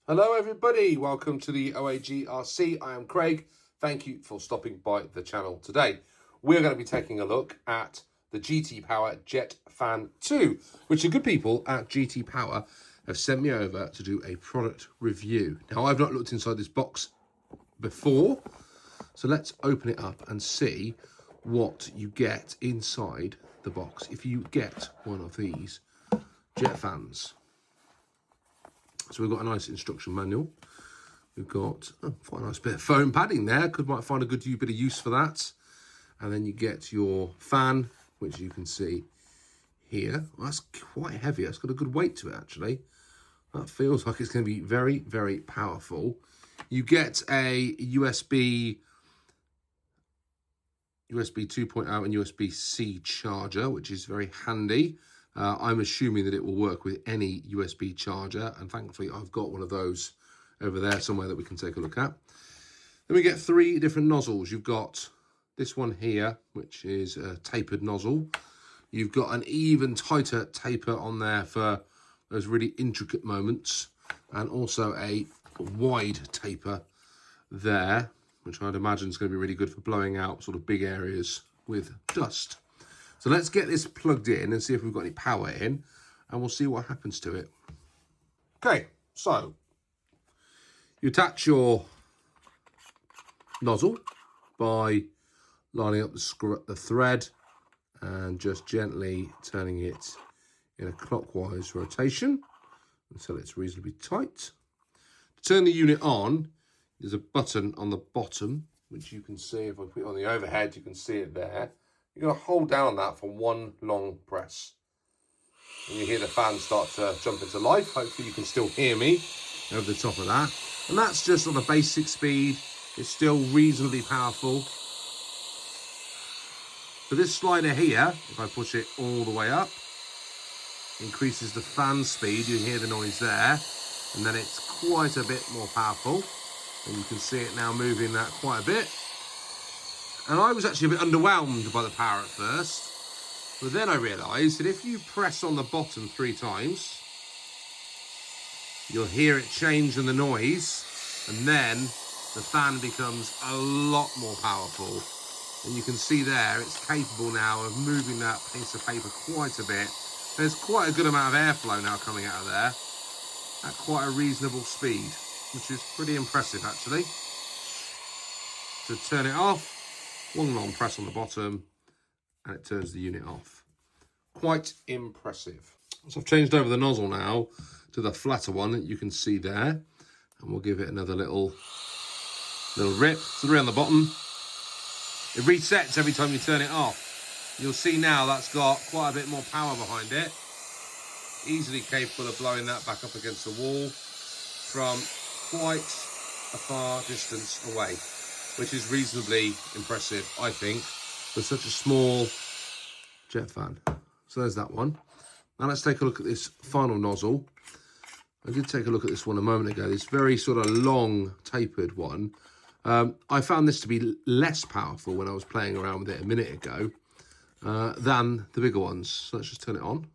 Hello everybody, welcome to the OAGRC. I am Craig. Thank you for stopping by the channel today. We're going to be taking a look at the GT Power Jet Fan 2, which the good people at GT Power have sent me over to do a product review. Now, I've not looked inside this box before, so let's open it up and see what you get inside the box if you get one of these jet fans. So we've got a nice instruction manual. We've got quite a nice bit of foam padding there. Might find a good bit of use for that. And then you get your fan, which you can see here. Well, that's quite heavy. It's got a good weight to it, actually. That feels like it's going to be very, very powerful. You get a USB 2.0 and USB-C charger, which is very handy. I'm assuming that it will work with any USB charger, and thankfully I've got one of those over there somewhere that we can take a look at. Then we get 3 different nozzles. You've got this one here, which is a tapered nozzle. You've got an even tighter taper on there for those really intricate moments, and also a wide taper there, which I'd imagine is going to be really good for blowing out sort of big areas with dust. So let's get this plugged in and see if we've got any power in, and we'll see what happens to it. Okay, so you attach your nozzle by lining up the thread and just gently turning it in a clockwise rotation until it's reasonably tight. To turn the unit on, there's a button on the bottom, which you can see. If I put it on the overhead, you can see it there. You're going to hold down on that for one long press. And you hear the fan start to jump into life. Hopefully you can still hear me over the top of that. And that's just on a basic speed. It's still reasonably powerful. But this slider here, if I push it all the way up, increases the fan speed. You hear the noise there. And then it's quite a bit more powerful. And you can see it now moving that quite a bit. And I was actually a bit underwhelmed by the power at first. But then I realised that if you press on the bottom 3 times, you'll hear it change in the noise. And then the fan becomes a lot more powerful. And you can see there, it's capable now of moving that piece of paper quite a bit. There's quite a good amount of airflow now coming out of there at quite a reasonable speed, which is pretty impressive actually. To turn it off, one long press on the bottom and it turns the unit off. Quite impressive. So I've changed over the nozzle now to the flatter one that you can see there, and we'll give it another little rip. 3 on the bottom. It resets every time you turn it off. You'll see now that's got quite a bit more power behind it. Easily capable of blowing that back up against the wall from quite a far distance away, which is reasonably impressive, I think, for such a small jet fan. So there's that one. Now let's take a look at this final nozzle. I did take a look at this one a moment ago, this very sort of long tapered one. I found this to be less powerful when I was playing around with it a minute ago than the bigger ones. So let's just turn it on.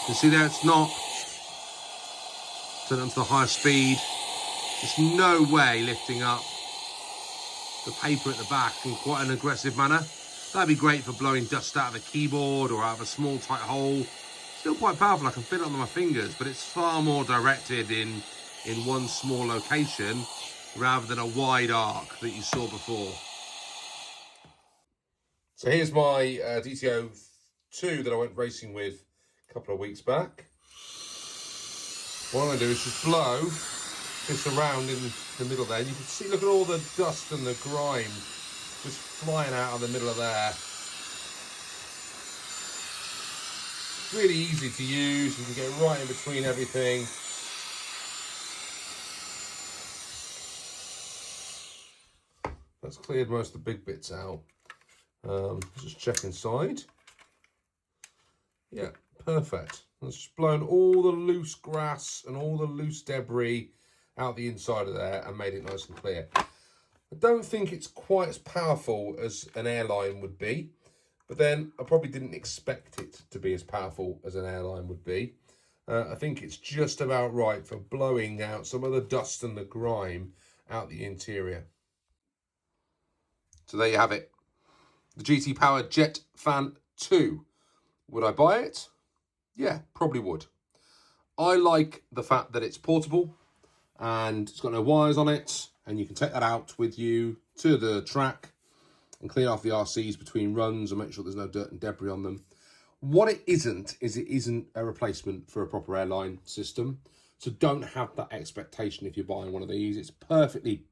You see there, it's not. Turn it on to the higher speed. There's no way lifting up the paper at the back in quite an aggressive manner. That'd be great for blowing dust out of a keyboard or out of a small tight hole. Still quite powerful, I can fit it on my fingers, but it's far more directed in one small location rather than a wide arc that you saw before. So here's my DTO 2 that I went racing with a couple of weeks back. What I'm going to do is just blow this around in the middle there. You can see, look at all the dust and the grime just flying out of the middle of there. Really easy to use. You can get right in between everything. That's cleared most of the big bits out. Just check inside. Yeah, perfect. It's just blown all the loose grass and all the loose debris out the inside of there and made it nice and clear. I don't think it's quite as powerful as an airline would be, but then I probably didn't expect it to be as powerful as an airline would be. I think it's just about right for blowing out some of the dust and the grime out the interior. So there you have it. The GT Power Jet Fan 2. Would I buy it? Yeah, probably would. I like the fact that it's portable and it's got no wires on it, and you can take that out with you to the track and clean off the RCs between runs and make sure there's no dirt and debris on them. What it isn't is it isn't a replacement for a proper airline system. So don't have that expectation if you're buying one of these. It's perfectly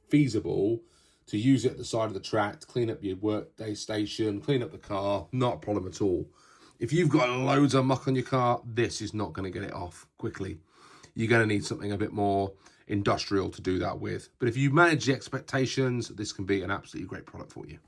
feasible to use it at the side of the track, to clean up your workday station, clean up the car, not a problem at all. If you've got loads of muck on your car, this is not going to get it off quickly. You're going to need something a bit more industrial to do that with. But if you manage the expectations, this can be an absolutely great product for you.